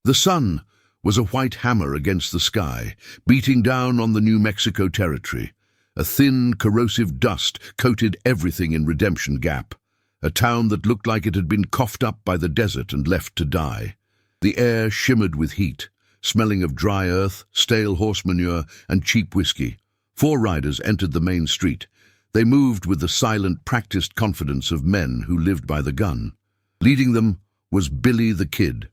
The sun was a white hammer against the sky, beating down on the New Mexico territory. A thin, corrosive dust coated everything in Redemption Gap, a town that looked like it had been coughed up by the desert and left to die. The air shimmered with heat, smelling of dry earth, stale horse manure, and cheap whiskey. 4 riders entered the main street. They moved with the silent, practiced confidence of men who lived by the gun. Leading them was Billy the Kid,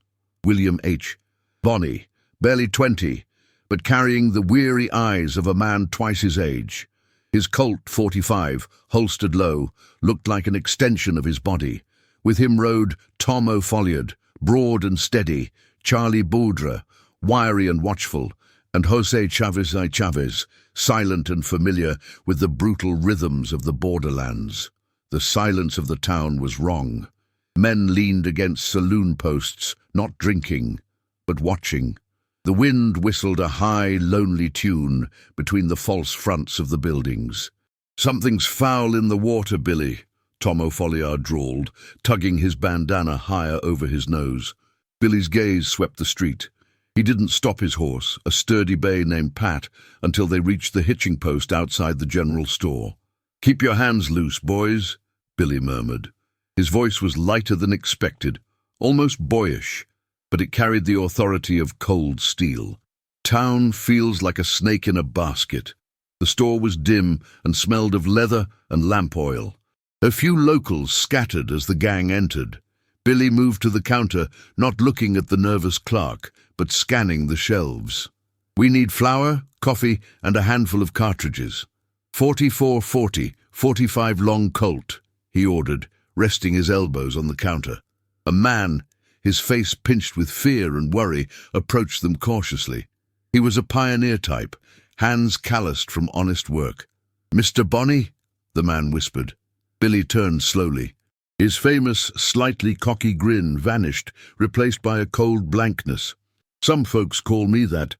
William H. Bonney, barely 20, but carrying the weary eyes of a man twice his age. His Colt .45, holstered low, looked like an extension of his body. With him rode Tom O'Folliard, broad and steady, Charlie Bouldre, wiry and watchful, and Jose Chavez, silent and familiar with the brutal rhythms of the borderlands. The silence of the town was wrong. Men leaned against saloon posts, not drinking, but watching. The wind whistled a high, lonely tune between the false fronts of the buildings. "Something's foul in the water, Billy," Tom O'Folliard drawled, tugging his bandana higher over his nose. Billy's gaze swept the street. He didn't stop his horse, a sturdy bay named Pat, until they reached the hitching post outside the general store. "Keep your hands loose, boys," Billy murmured. His voice was lighter than expected, almost boyish, but it carried the authority of cold steel. "Town feels like a snake in a basket." The store was dim and smelled of leather and lamp oil. A few locals scattered as the gang entered. Billy moved to the counter, not looking at the nervous clerk, but scanning the shelves. "We need flour, coffee, and a handful of cartridges." 4440, 45 long Colt, he ordered, resting his elbows on the counter. A man, his face pinched with fear and worry, approached them cautiously. He was a pioneer type, hands calloused from honest work. "Mr. Bonney?" the man whispered. Billy turned slowly. His famous, slightly cocky grin vanished, replaced by a cold blankness. "Some folks call me that.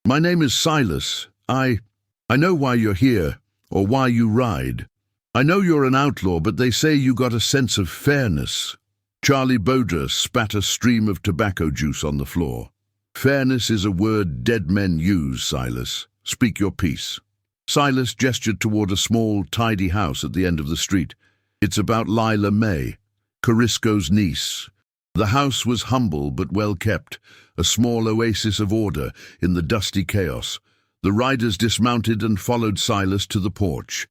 My name is Silas. I know why you're here, or why you ride. I know you're an outlaw, but they say you got a sense of fairness." Charlie Bouldre spat a stream of tobacco juice on the floor. "Fairness is a word dead men use, Silas. Speak your piece." Silas gestured toward a small, tidy house at the end of the street. "It's about Lila May, Corisco's niece." The house was humble but well kept, a small oasis of order in the dusty chaos. The riders dismounted and followed Silas to the porch.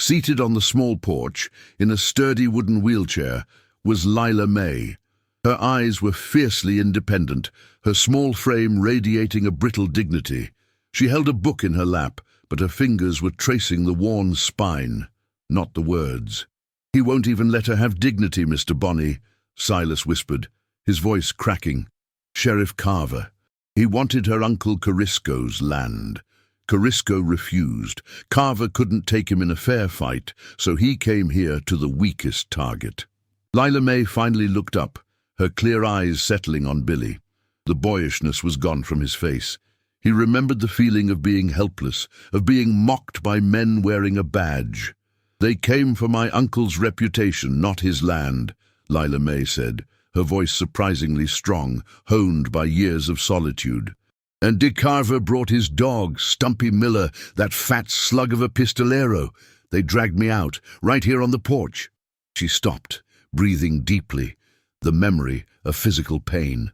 Seated on the small porch, in a sturdy wooden wheelchair, was Lila May. Her eyes were fiercely independent, her small frame radiating a brittle dignity. She held a book in her lap, but her fingers were tracing the worn spine, not the words. "He won't even let her have dignity, Mr. Bonney," Silas whispered, his voice cracking. "Sheriff Carver. He wanted her Uncle Corisco's land. Corisco refused. Carver couldn't take him in a fair fight, so he came here to the weakest target." Lila May finally looked up, her clear eyes settling on Billy. The boyishness was gone from his face. He remembered the feeling of being helpless, of being mocked by men wearing a badge. "They came for my uncle's reputation, not his land," Lila May said, her voice surprisingly strong, honed by years of solitude. "And Dick Carver brought his dog, Stumpy Miller, that fat slug of a pistolero. They dragged me out, right here on the porch." She stopped, breathing deeply, the memory of physical pain.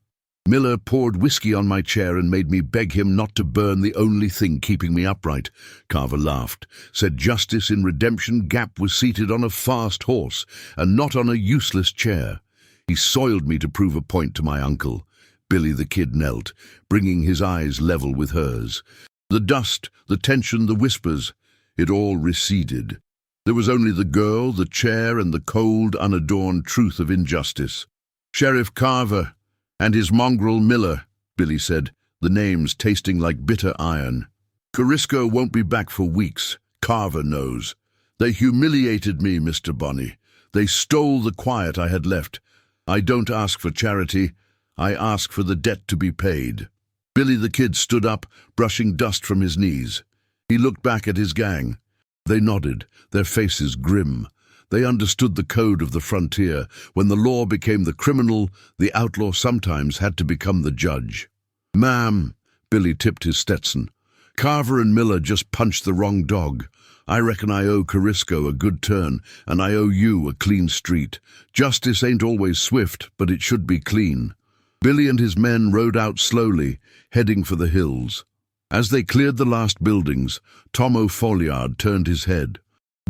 "Miller poured whiskey on my chair and made me beg him not to burn the only thing keeping me upright." Carver laughed, said justice in Redemption Gap was seated on a fast horse and not on a useless chair. "He soiled me to prove a point to my uncle." Billy the Kid knelt, bringing his eyes level with hers. The dust, the tension, the whispers, it all receded. There was only the girl, the chair, and the cold, unadorned truth of injustice. "Sheriff Carver and his mongrel Miller," Billy said, the names tasting like bitter iron. "Corisco won't be back for weeks. Carver knows. They humiliated me, Mr. Bonney. They stole the quiet I had left. I don't ask for charity. I ask for the debt to be paid." Billy the Kid stood up, brushing dust from his knees. He looked back at his gang. They nodded, their faces grim. They understood the code of the frontier. When the law became the criminal, the outlaw sometimes had to become the judge. "Ma'am," Billy tipped his Stetson. "Carver and Miller just punched the wrong dog. I reckon I owe Corisco a good turn, and I owe you a clean street. Justice ain't always swift, but it should be clean." Billy and his men rode out slowly, heading for the hills. As they cleared the last buildings, Tom O'Folliard turned his head.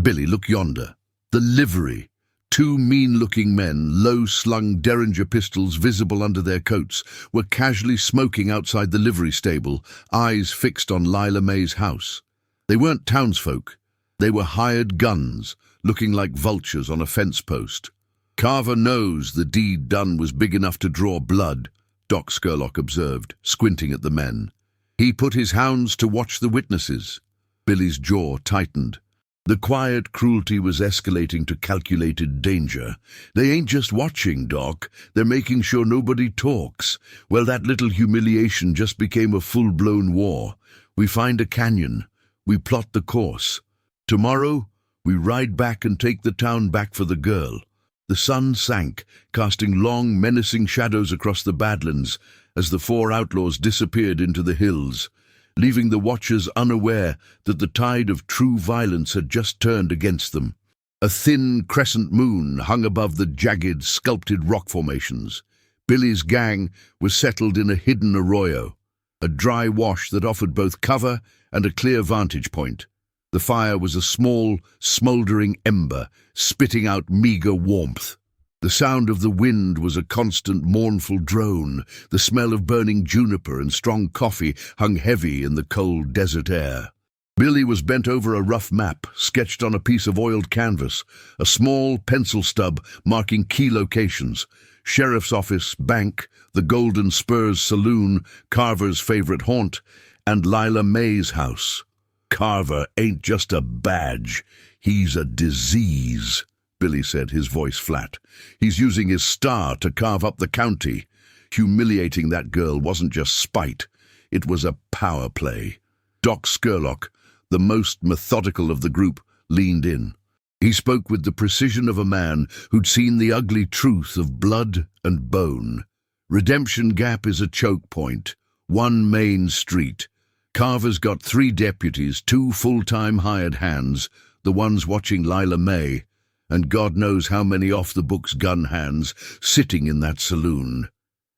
"Billy, look yonder. The livery. Two mean-looking men, low-slung Derringer pistols visible under their coats, were casually smoking outside the livery stable, eyes fixed on Lila May's house. They weren't townsfolk. They were hired guns, looking like vultures on a fence post. "Carver knows the deed done was big enough to draw blood," Doc Scurlock observed, squinting at the men. "He put his hounds to watch the witnesses." Billy's jaw tightened. The quiet cruelty was escalating to calculated danger. "They ain't just watching, Doc. They're making sure nobody talks. Well, that little humiliation just became a full-blown war. We find a canyon. We plot the course. Tomorrow, we ride back and take the town back for the girl." The sun sank, casting long, menacing shadows across the Badlands as the four outlaws disappeared into the hills, leaving the watchers unaware that the tide of true violence had just turned against them. A thin crescent moon hung above the jagged, sculpted rock formations. Billy's gang was settled in a hidden arroyo, a dry wash that offered both cover and a clear vantage point. The fire was a small, smouldering ember, spitting out meager warmth. The sound of the wind was a constant, mournful drone. The smell of burning juniper and strong coffee hung heavy in the cold desert air. Billy was bent over a rough map, sketched on a piece of oiled canvas, a small pencil stub marking key locations: Sheriff's Office, Bank, the Golden Spurs Saloon, Carver's favorite haunt, and Lila May's house. "Carver ain't just a badge, he's a disease," Billy said, his voice flat. "He's using his star to carve up the county. Humiliating that girl wasn't just spite, it was a power play." Doc Scurlock, the most methodical of the group, leaned in. He spoke with the precision of a man who'd seen the ugly truth of blood and bone. "Redemption Gap is a choke point, one main street. Carver's got 3 deputies, 2 full-time hired hands, the ones watching Lila May, and God knows how many off-the-books gun hands sitting in that saloon.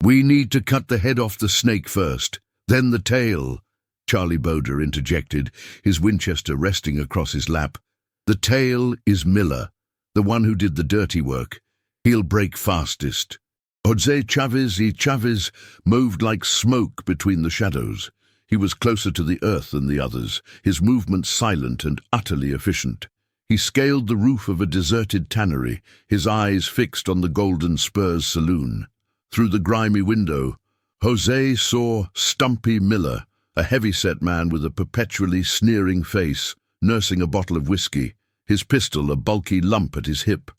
We need to cut the head off the snake first, then the tail," Charlie Boder interjected, his Winchester resting across his lap. "The tail is Miller, the one who did the dirty work. He'll break fastest." Jose Chavez moved like smoke between the shadows. He was closer to the earth than the others, his movements silent and utterly efficient. He scaled the roof of a deserted tannery, his eyes fixed on the Golden Spurs Saloon. Through the grimy window, Jose saw Stumpy Miller, a heavy-set man with a perpetually sneering face, nursing a bottle of whiskey, his pistol a bulky lump at his hip.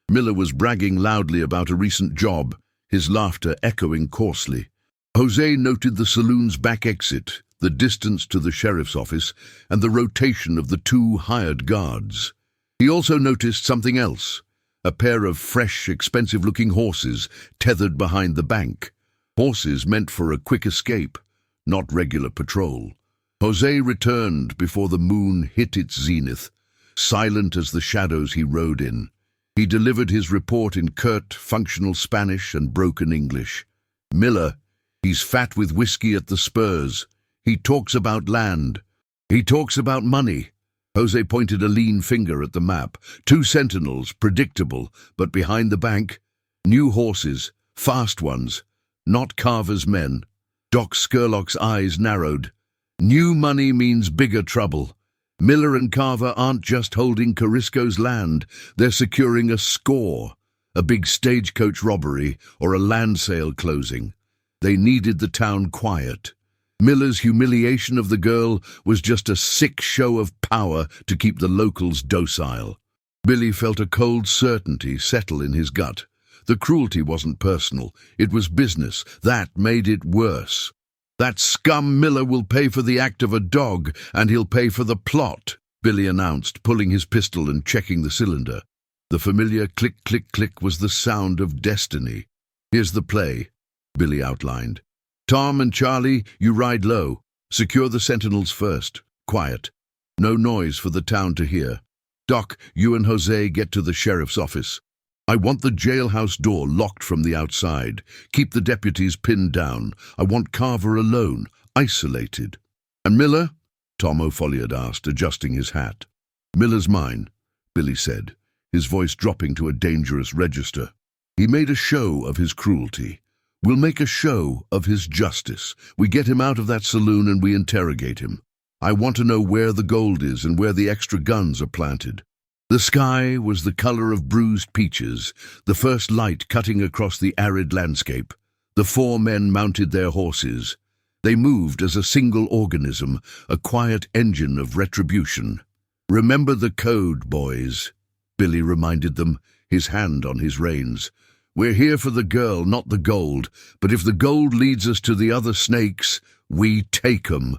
Miller was bragging loudly about a recent job, his laughter echoing coarsely. Jose noted the saloon's back exit, the distance to the sheriff's office, and the rotation of the 2 hired guards. He also noticed something else: a pair of fresh, expensive-looking horses tethered behind the bank. Horses meant for a quick escape, not regular patrol. Jose returned before the moon hit its zenith, silent as the shadows he rode in. He delivered his report in curt, functional Spanish and broken English. "Miller, he's fat with whiskey at the Spurs. He talks about land. He talks about money." Jose pointed a lean finger at the map. 2 sentinels, predictable, but behind the bank, new horses, fast ones, not Carver's men. Doc Scurlock's eyes narrowed. "New money means bigger trouble. Miller and Carver aren't just holding Corisco's land, they're securing a score, a big stagecoach robbery or a land sale closing. They needed the town quiet. Miller's humiliation of the girl was just a sick show of power to keep the locals docile." Billy felt a cold certainty settle in his gut. The cruelty wasn't personal, it was business. That made it worse. "That scum Miller will pay for the act of a dog, and he'll pay for the plot," Billy announced, pulling his pistol and checking the cylinder. The familiar click, click, click was the sound of destiny. "Here's the play," Billy outlined. Tom and Charlie, you ride low. Secure the sentinels first. Quiet. No noise for the town to hear. Doc, you and Jose get to the sheriff's office. I want the jailhouse door locked from the outside. Keep the deputies pinned down. I want Carver alone, isolated. And Miller? Tom O'Folliard asked, adjusting his hat. Miller's mine, Billy said, his voice dropping to a dangerous register. He made a show of his cruelty. We'll make a show of his justice. We get him out of that saloon and we interrogate him. I want to know where the gold is and where the extra guns are planted. The sky was the color of bruised peaches, the first light cutting across the arid landscape. The four men mounted their horses. They moved as a single organism, a quiet engine of retribution. Remember the code, boys, Billy reminded them, his hand on his reins. We're here for the girl, not the gold, but if the gold leads us to the other snakes, we take 'em.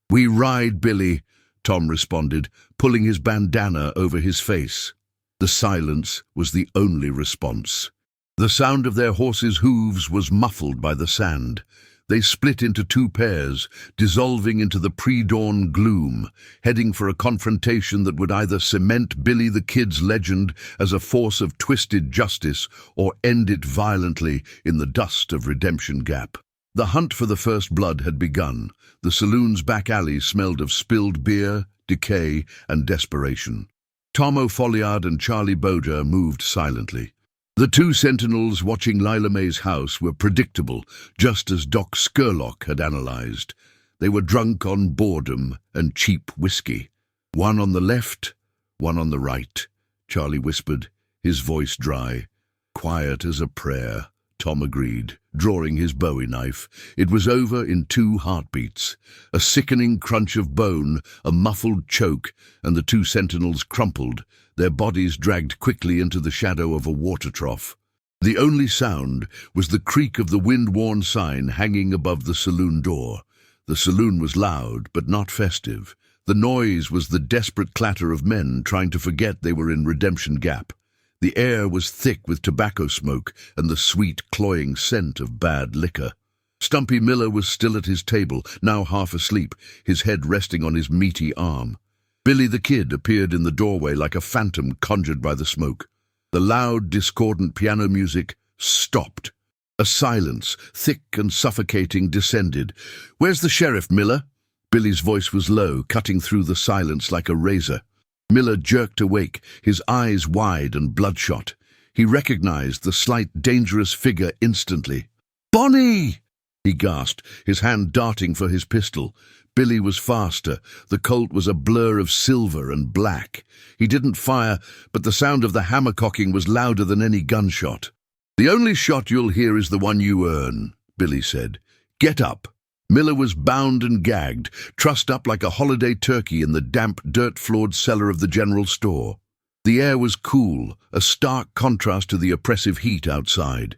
We ride, Billy, Tom responded, pulling his bandana over his face. The silence was the only response. The sound of their horses' hooves was muffled by the sand. They split into two pairs, dissolving into the pre-dawn gloom, heading for a confrontation that would either cement Billy the Kid's legend as a force of twisted justice or end it violently in the dust of Redemption Gap. The hunt for the first blood had begun. The saloon's back alley smelled of spilled beer, decay, and desperation. Tom O'Folliard and Charlie Boder moved silently. The two sentinels watching Lila May's house were predictable, just as Doc Scurlock had analyzed. They were drunk on boredom and cheap whiskey. One on the left, one on the right, Charlie whispered, his voice dry. Quiet as a prayer, Tom agreed, drawing his bowie knife. It was over in 2 heartbeats. A sickening crunch of bone, a muffled choke, and the two sentinels crumpled, their bodies dragged quickly into the shadow of a water trough. The only sound was the creak of the wind-worn sign hanging above the saloon door. The saloon was loud, but not festive. The noise was the desperate clatter of men trying to forget they were in Redemption Gap. The air was thick with tobacco smoke and the sweet, cloying scent of bad liquor. Stumpy Miller was still at his table, now half asleep, his head resting on his meaty arm. Billy the Kid appeared in the doorway like a phantom conjured by the smoke. The loud, discordant piano music stopped. A silence, thick and suffocating, descended. "Where's the sheriff, Miller?" Billy's voice was low, cutting through the silence like a razor. Miller jerked awake, his eyes wide and bloodshot. He recognized the slight, dangerous figure instantly. "Bonnie!" he gasped, his hand darting for his pistol. Billy was faster. The Colt was a blur of silver and black. He didn't fire, but the sound of the hammer-cocking was louder than any gunshot. "The only shot you'll hear is the one you earn," Billy said. "Get up." Miller was bound and gagged, trussed up like a holiday turkey in the damp, dirt-floored cellar of the general store. The air was cool, a stark contrast to the oppressive heat outside.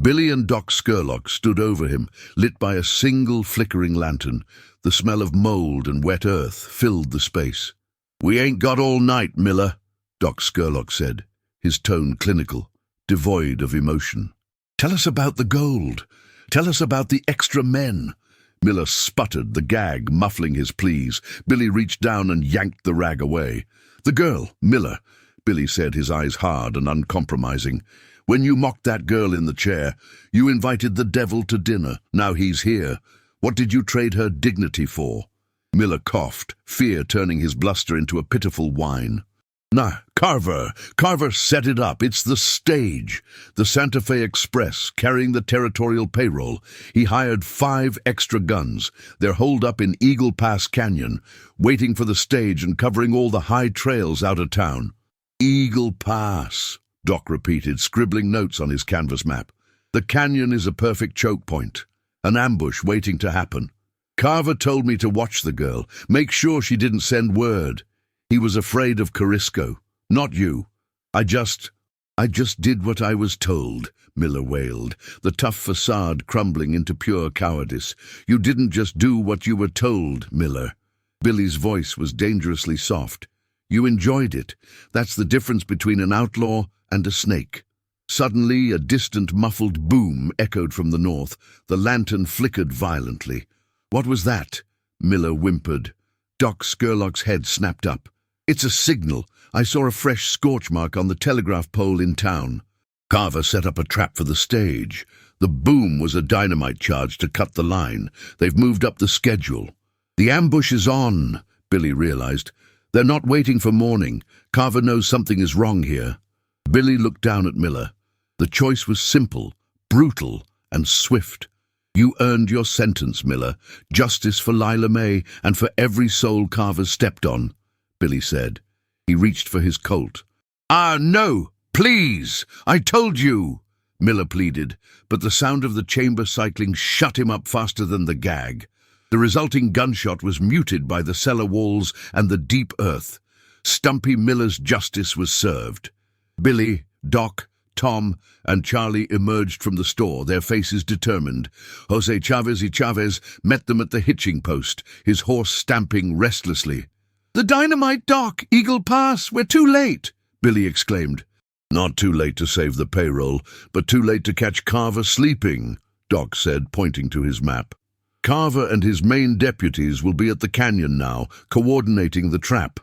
Billy and Doc Scurlock stood over him, lit by a single flickering lantern. The smell of mold and wet earth filled the space. "We ain't got all night, Miller," Doc Scurlock said, his tone clinical, devoid of emotion. "Tell us about the gold. Tell us about the extra men." Miller sputtered, the gag muffling his pleas. Billy reached down and yanked the rag away. "The girl, Miller," Billy said, his eyes hard and uncompromising. "When you mocked that girl in the chair, you invited the devil to dinner. Now he's here. What did you trade her dignity for?" Miller coughed, fear turning his bluster into a pitiful whine. "Nah, Carver set it up. It's the stage. The Santa Fe Express, carrying the territorial payroll. He hired 5 extra guns. They're holed up in Eagle Pass Canyon, waiting for the stage and covering all the high trails out of town." "Eagle Pass," Doc repeated, scribbling notes on his canvas map. "The canyon is a perfect choke point. An ambush waiting to happen. Carver told me to watch the girl, make sure she didn't send word. He was afraid of Corisco, not you. I just did what I was told," Miller wailed, the tough facade crumbling into pure cowardice. "You didn't just do what you were told, Miller." Billy's voice was dangerously soft. "You enjoyed it. That's the difference between an outlaw and a snake." Suddenly, a distant muffled boom echoed from the north. The lantern flickered violently. "What was that?" Miller whimpered. Doc Scurlock's head snapped up. "It's a signal. I saw a fresh scorch mark on the telegraph pole in town." Carver set up a trap for the stage. The boom was a dynamite charge to cut the line. They've moved up the schedule. "The ambush is on," Billy realized. "They're not waiting for morning. Carver knows something is wrong here." Billy looked down at Miller. The choice was simple, brutal, and swift. "You earned your sentence, Miller. Justice for Lila May and for every soul Carver stepped on," Billy said. He reached for his Colt. "No, please, I told you," Miller pleaded, but the sound of the chamber cycling shut him up faster than the gag. The resulting gunshot was muted by the cellar walls and the deep earth. Stumpy Miller's justice was served. Billy, Doc, Tom, and Charlie emerged from the store, their faces determined. Jose Chavez met them at the hitching post, his horse stamping restlessly. "The dynamite, Doc! Eagle Pass! We're too late!" Billy exclaimed. "Not too late to save the payroll, but too late to catch Carver sleeping," Doc said, pointing to his map. "Carver and his main deputies will be at the canyon now, coordinating the trap.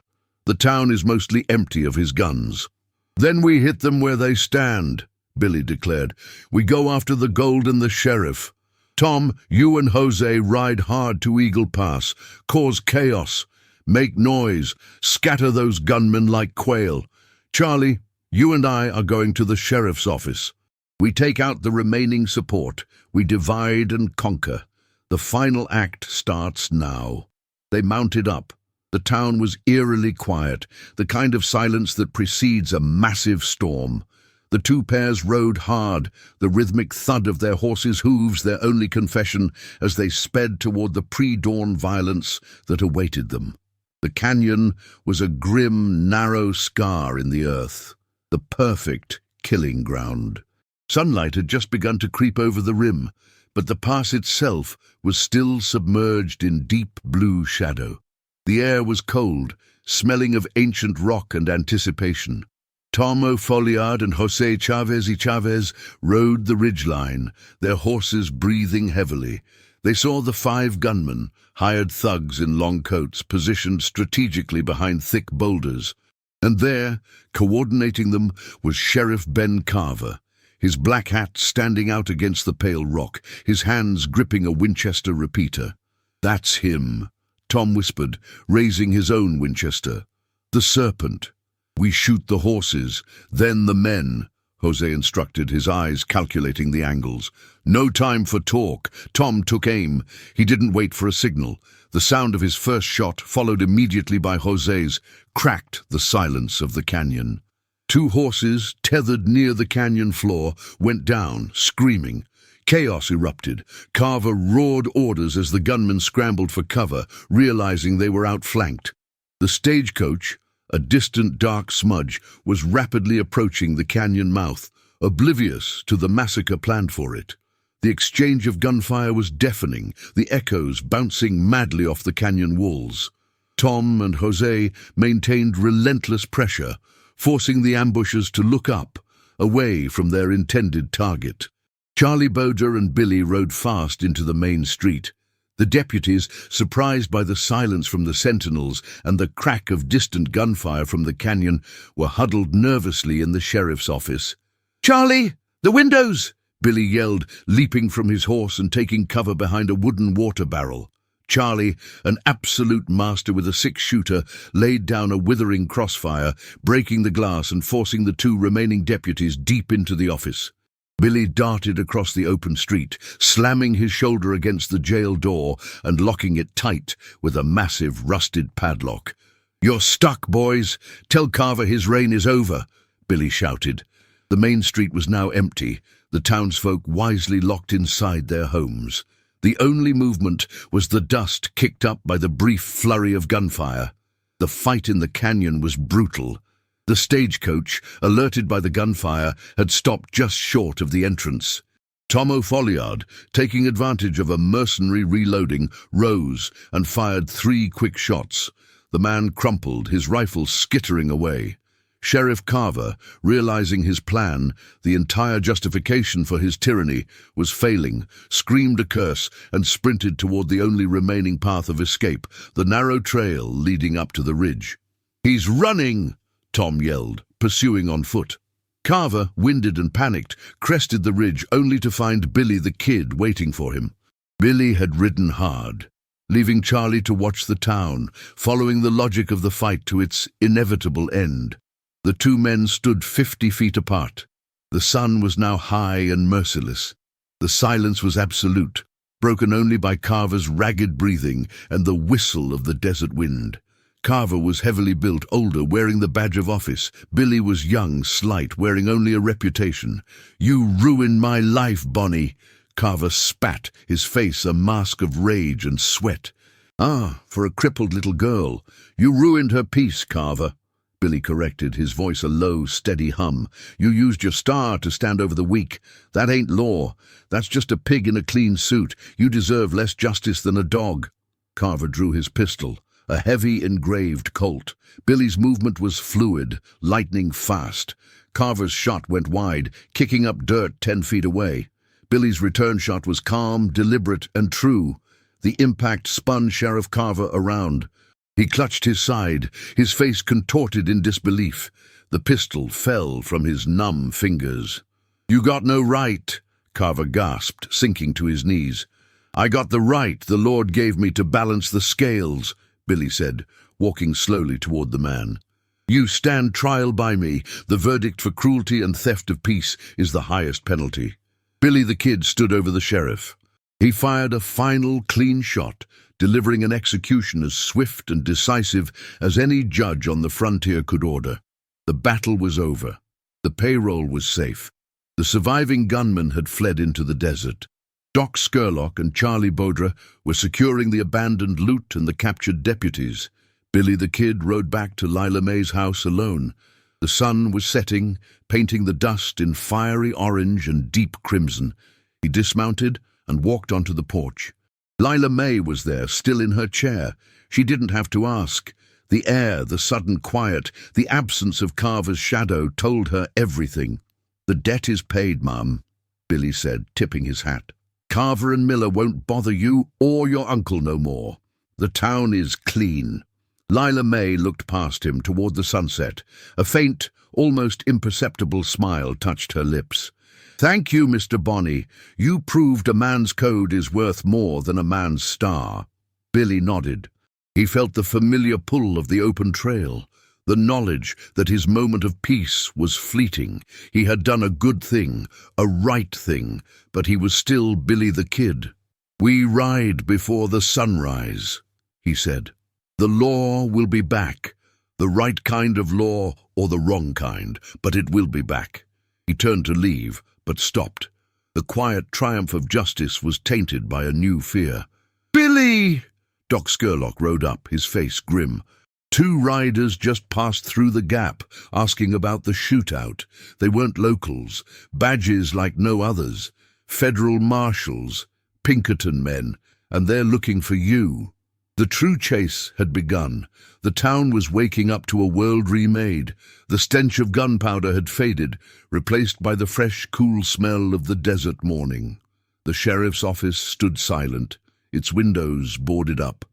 The town is mostly empty of his guns." "Then we hit them where they stand," Billy declared. "We go after the gold and the sheriff. Tom, you and Jose ride hard to Eagle Pass, cause chaos, make noise, scatter those gunmen like quail. Charlie, you and I are going to the sheriff's office. We take out the remaining support. We divide and conquer. The final act starts now." They mounted up. The town was eerily quiet, the kind of silence that precedes a massive storm. The two pairs rode hard, the rhythmic thud of their horses' hooves their only confession as they sped toward the pre-dawn violence that awaited them. The canyon was a grim, narrow scar in the earth, the perfect killing ground. Sunlight had just begun to creep over the rim, but the pass itself was still submerged in deep blue shadow. The air was cold, smelling of ancient rock and anticipation. Tom O'Folliard and Jose Chavez rode the ridgeline, their horses breathing heavily. They saw the 5 gunmen, hired thugs in long coats, positioned strategically behind thick boulders. And there, coordinating them, was Sheriff Ben Carver, his black hat standing out against the pale rock, his hands gripping a Winchester repeater. "That's him," Tom whispered, raising his own Winchester. "The serpent. We shoot the horses, then the men," Jose instructed, his eyes calculating the angles. "No time for talk." Tom took aim. He didn't wait for a signal. The sound of his first shot, followed immediately by Jose's, cracked the silence of the canyon. 2 horses, tethered near the canyon floor, went down, screaming. Chaos erupted. Carver roared orders as the gunmen scrambled for cover, realizing they were outflanked. The stagecoach, a distant dark smudge, was rapidly approaching the canyon mouth, oblivious to the massacre planned for it. The exchange of gunfire was deafening, the echoes bouncing madly off the canyon walls. Tom and Jose maintained relentless pressure, forcing the ambushers to look up, away from their intended target. Charlie Boder and Billy rode fast into the main street. The deputies, surprised by the silence from the sentinels and the crack of distant gunfire from the canyon, were huddled nervously in the sheriff's office. "Charlie, the windows!" Billy yelled, leaping from his horse and taking cover behind a wooden water barrel. Charlie, an absolute master with a 6-shooter, laid down a withering crossfire, breaking the glass and forcing the 2 remaining deputies deep into the office. Billy darted across the open street, slamming his shoulder against the jail door and locking it tight with a massive rusted padlock. "You're stuck, boys. Tell Carver his reign is over," Billy shouted. The main street was now empty, the townsfolk wisely locked inside their homes. The only movement was the dust kicked up by the brief flurry of gunfire. The fight in the canyon was brutal. The stagecoach, alerted by the gunfire, had stopped just short of the entrance. Tom O'Folliard, taking advantage of a mercenary reloading, rose and fired 3 quick shots. The man crumpled, his rifle skittering away. Sheriff Carver, realizing his plan, the entire justification for his tyranny, was failing, screamed a curse and sprinted toward the only remaining path of escape, the narrow trail leading up to the ridge. "He's running!" Tom yelled, pursuing on foot. Carver, winded and panicked, crested the ridge only to find Billy the Kid waiting for him. Billy had ridden hard, leaving Charlie to watch the town, following the logic of the fight to its inevitable end. The two men stood 50 feet apart. The sun was now high and merciless. The silence was absolute, broken only by Carver's ragged breathing and the whistle of the desert wind. Carver was heavily built, older, wearing the badge of office. Billy was young, slight, wearing only a reputation. "You ruined my life, Bonnie." Carver spat, his face a mask of rage and sweat. "Ah, for a crippled little girl. You ruined her peace, Carver." Billy corrected, his voice a low, steady hum. "You used your star to stand over the weak. That ain't law. That's just a pig in a clean suit. You deserve less justice than a dog." Carver drew his pistol, a heavy engraved Colt. Billy's movement was fluid, lightning fast. Carver's shot went wide, kicking up dirt 10 feet away. Billy's return shot was calm, deliberate, and true. The impact spun Sheriff Carver around. He clutched his side, his face contorted in disbelief. The pistol fell from his numb fingers. "You got no right," Carver gasped, sinking to his knees. "I got the right the Lord gave me to balance the scales," Billy said, walking slowly toward the man. "You stand trial by me. The verdict for cruelty and theft of peace is the highest penalty." Billy the Kid stood over the sheriff. He fired a final, clean shot, delivering an execution as swift and decisive as any judge on the frontier could order. The battle was over. The payroll was safe. The surviving gunmen had fled into the desert. Doc Scurlock and Charlie Baudra were securing the abandoned loot and the captured deputies. Billy the Kid rode back to Lila May's house alone. The sun was setting, painting the dust in fiery orange and deep crimson. He dismounted and walked onto the porch. Lila May was there, still in her chair. She didn't have to ask. The air, the sudden quiet, the absence of Carver's shadow told her everything. "The debt is paid, Mum," Billy said, tipping his hat. "Carver and Miller won't bother you or your uncle no more. The town is clean." Lila May looked past him toward the sunset. A faint, almost imperceptible smile touched her lips. "Thank you, Mr. Bonney. You proved a man's code is worth more than a man's star." Billy nodded. He felt the familiar pull of the open trail, the knowledge that his moment of peace was fleeting. He had done a good thing, a right thing, but he was still Billy the Kid. "We ride before the sunrise," he said. "The law will be back, the right kind of law or the wrong kind, but it will be back." He turned to leave, but stopped. The quiet triumph of justice was tainted by a new fear. "Billy!" Doc Scurlock rode up, his face grim. "Two riders just passed through the gap, asking about the shootout. They weren't locals, badges like no others. Federal marshals, Pinkerton men, and they're looking for you." The true chase had begun. The town was waking up to a world remade. The stench of gunpowder had faded, replaced by the fresh, cool smell of the desert morning. The sheriff's office stood silent, its windows boarded up.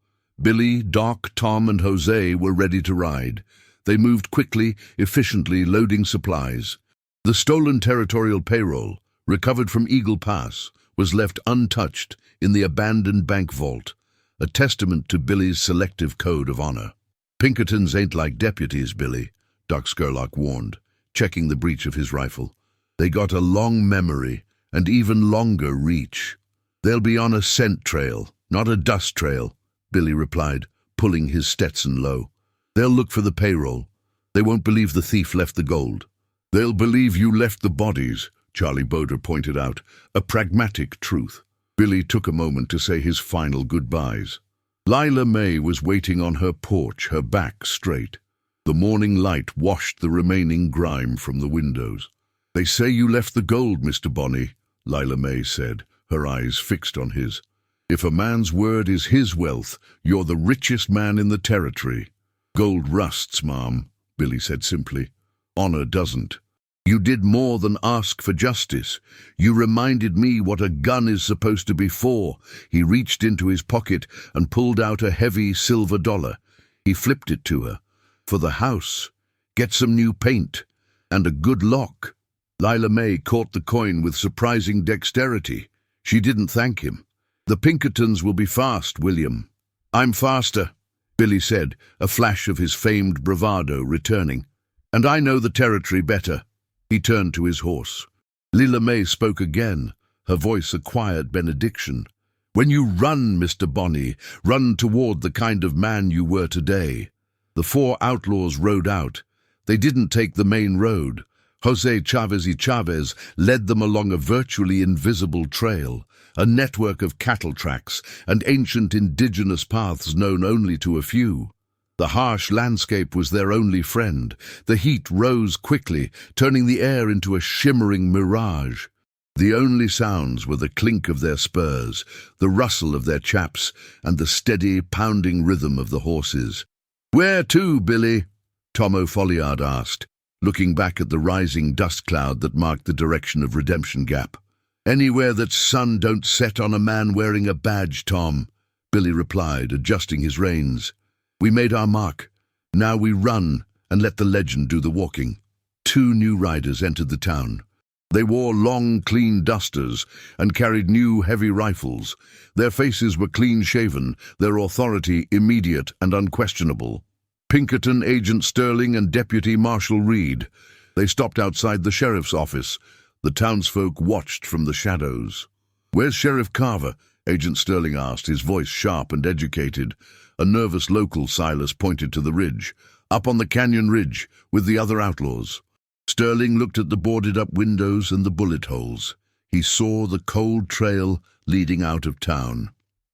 Billy, Doc, Tom, and Jose were ready to ride. They moved quickly, efficiently, loading supplies. The stolen territorial payroll, recovered from Eagle Pass, was left untouched in the abandoned bank vault, a testament to Billy's selective code of honor. "Pinkertons ain't like deputies, Billy," Doc Scurlock warned, checking the breech of his rifle. "They got a long memory and even longer reach. They'll be on a scent trail, not a dust trail," Billy replied, pulling his Stetson low. "They'll look for the payroll. They won't believe the thief left the gold." "They'll believe you left the bodies," Charlie Baudra pointed out, a pragmatic truth. Billy took a moment to say his final goodbyes. Lila May was waiting on her porch, her back straight. The morning light washed the remaining grime from the windows. "They say you left the gold, Mr. Bonney," Lila May said, her eyes fixed on his. "If a man's word is his wealth, you're the richest man in the territory." "Gold rusts, Ma'am," Billy said simply. Honor doesn't. You did more than ask for justice. You reminded me what a gun is supposed to be for. He reached into his pocket and pulled out a heavy silver dollar. He flipped it to her. For the house. Get some new paint. And a good lock. Lila May caught the coin with surprising dexterity. She didn't thank him. The Pinkertons will be fast, William. I'm faster, Billy said, a flash of his famed bravado returning. And I know the territory better. He turned to his horse. Lila May spoke again, her voice a quiet benediction. When you run, Mr. Bonney, run toward the kind of man you were today. The 4 outlaws rode out. They didn't take the main road. Jose Chavez y Chavez led them along a virtually invisible trail, a network of cattle tracks and ancient indigenous paths known only to a few. The harsh landscape was their only friend. The heat rose quickly, turning the air into a shimmering mirage. The only sounds were the clink of their spurs, the rustle of their chaps, and the steady, pounding rhythm of the horses. "Where to, Billy?" Tom O'Folliard asked, looking back at the rising dust cloud that marked the direction of Redemption Gap. "Anywhere that sun don't set on a man wearing a badge, Tom," Billy replied, adjusting his reins. "We made our mark. Now we run and let the legend do the walking." 2 new riders entered the town. They wore long, clean dusters and carried new, heavy rifles. Their faces were clean-shaven, their authority immediate and unquestionable. Pinkerton, Agent Sterling, and Deputy Marshal Reed. They stopped outside the sheriff's office. The townsfolk watched from the shadows. "Where's Sheriff Carver?" Agent Sterling asked, his voice sharp and educated. A nervous local, Silas, pointed to the ridge. "Up on the canyon ridge, with the other outlaws." Sterling looked at the boarded-up windows and the bullet holes. He saw the cold trail leading out of town.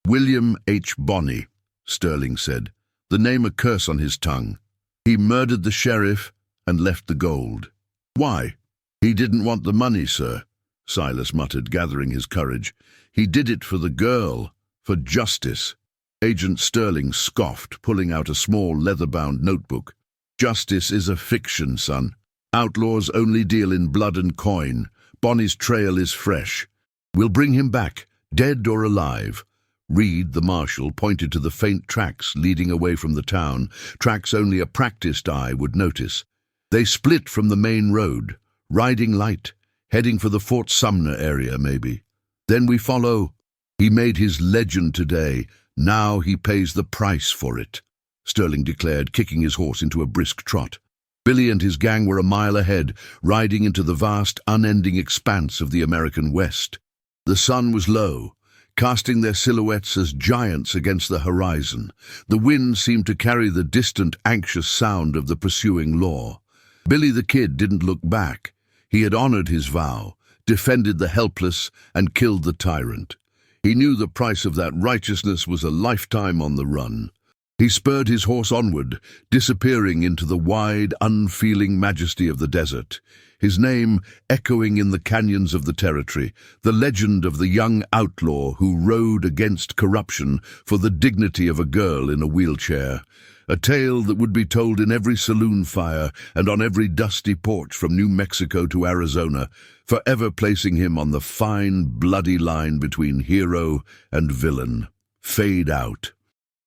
"William H. Bonney," Sterling said, the name a curse on his tongue. "He murdered the sheriff and left the gold." "Why?" "He didn't want the money, sir," Silas muttered, gathering his courage. "He did it for the girl, for justice." Agent Sterling scoffed, pulling out a small leather-bound notebook. "Justice is a fiction, son. Outlaws only deal in blood and coin. Bonney's trail is fresh. We'll bring him back, dead or alive." Reed, the marshal, pointed to the faint tracks leading away from the town, tracks only a practiced eye would notice. They split from the main road, riding light, heading for the Fort Sumner area, maybe. "Then we follow. He made his legend today. Now he pays the price for it," Sterling declared, kicking his horse into a brisk trot. Billy and his gang were a mile ahead, riding into the vast, unending expanse of the American West. The sun was low, casting their silhouettes as giants against the horizon. The wind seemed to carry the distant, anxious sound of the pursuing law. Billy the Kid didn't look back. He had honored his vow, defended the helpless, and killed the tyrant. He knew the price of that righteousness was a lifetime on the run. He spurred his horse onward, disappearing into the wide, unfeeling majesty of the desert, his name echoing in the canyons of the territory, the legend of the young outlaw who rode against corruption for the dignity of a girl in a wheelchair, a tale that would be told in every saloon fire and on every dusty porch from New Mexico to Arizona, forever placing him on the fine, bloody line between hero and villain. Fade out.